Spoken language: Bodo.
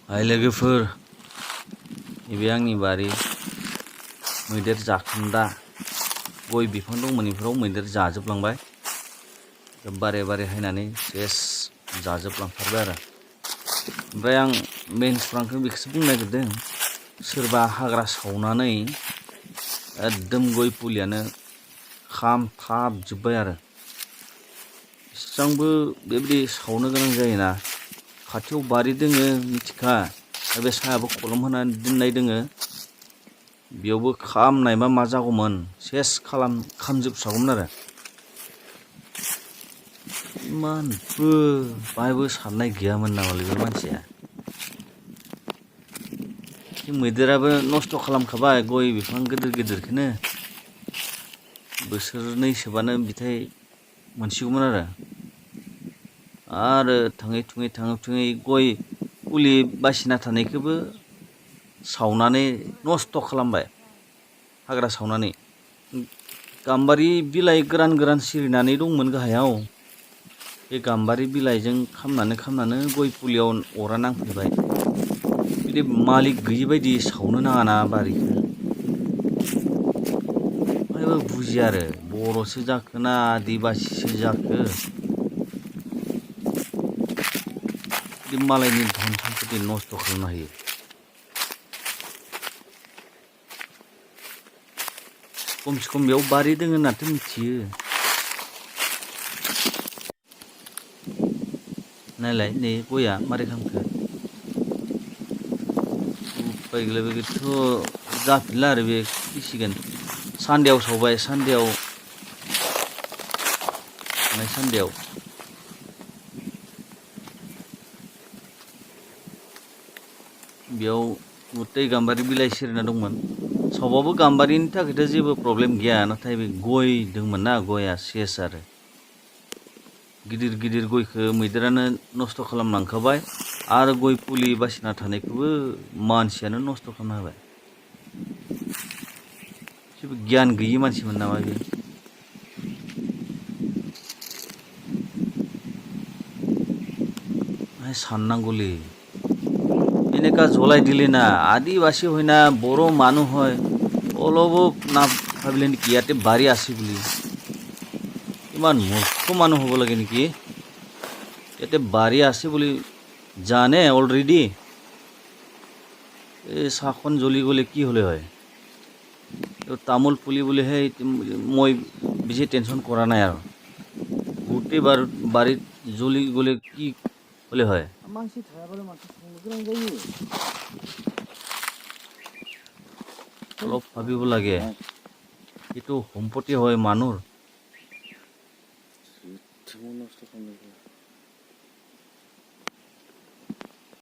हाय लोगोफोर, नैबे आंनि बारि मैदेर जाखोन्दा गय बिफां दंमोन बेफोराव मैदेर जाजोबलांबाय। बारे बारे हायनानै सेस जाजोबलांथारबाय आरो। ओमफ्राय आं मेन खौरांखौ बेखौसो बुंनो नागिरदों, सोरबा हाग्रा सावनानै एकदम गय फुलियानो खामथाबजोब्बाय आरो। इसिबांबो बेबायदि सावनो गोनां जायोना। खाथियाव बारि दोङो मिथिखा, बे सायाबो कलम होनानै दोननाय दोङो। बेयावबो खामनायबा मा जागौमोन, सेस खामजोबस्रागौमोन आरो। इमानबो बाहायबो साननाय गैयामोन नामालै बे मानसिया। मैदेराबो नस्थ' खालामखाबाय गय बिफां गिदिर गिदिरखौनो। बोसोरनैसोबानो बिथाइ मोनसिगौमोन आरो थाङै थुङै गय फुलि बासिना थानायखौबो सावनानै नस्थ' खालामबाय, हाग्रा सावनानै। गाम्बारि बिलाइ गोरान सिरिनानै दंमोन गाहायाव, बे गाम्बारि बिलाइजों खामनानै गय फुलियाव अरा नांफैबाय। बिदि मालिक गैयि बायदि सावनो नाङाना बारिखौ। ओमफ्रायबो बुजिया आरो, बर'सो जाखो ना आदिबासिसो जाखो। बिदि मालायनि धन सम्पति नस्थ' खालामनो हायो। खमसे खम बेयाव बारि दोङो होन्नाथ' मिथियो। नायलाय नै गया मारै खालामखो। उपाय गैला, बेथ' जाफिनला आरो, बे थैसिगोन। सान्देयाव सावबाय, सान्देयाव बेयाव गथै गाम्बारि बिलाइ सिरिना दंमोन। सावबाबो गाम्बारिनि थाखायथ' जेबो प्रब्लेम गैया, नाथाय बे गय दंमोन ना, गया सेस आरो। गिदिर गयखौ मैदेरानो नस्थ' खालामलांखाबाय, आरो गय फुलि बासिना थानायखौबो मानसियानो नस्थ' खालामना होबाय। जेबो गियान गैयि मानसिमोन नामा बे। साननांगौलै, এনেকা জ্বলাই দিলে না, আদিবাসী হয় না বড় মানুহ হয়, অলপো না ভাবিলে নেকি ইয়াতে বাৰী আছে বুলি। ইমান মূৰ্খ মানুহ হ'ব লাগে নেকি, ইয়াতে বাৰী আছে বুলি জানে অলৰেডি। এই চাহখন জ্বলি গ'লে কি হ'লে হয়। তামোল পুলি বুলিহে মই বেছি টেনশ্যন কৰা নাই আৰু। গোটেই বাৰীত জ্বলি গ'লে কি হ'লে হয়। मानसि थायाबालाय माथो संनो गोनां जायो। অলপ ভাবিব লাগে, এইটো সম্পত্তি হয় মানুহৰ। नस्थ' खालामनांगौ।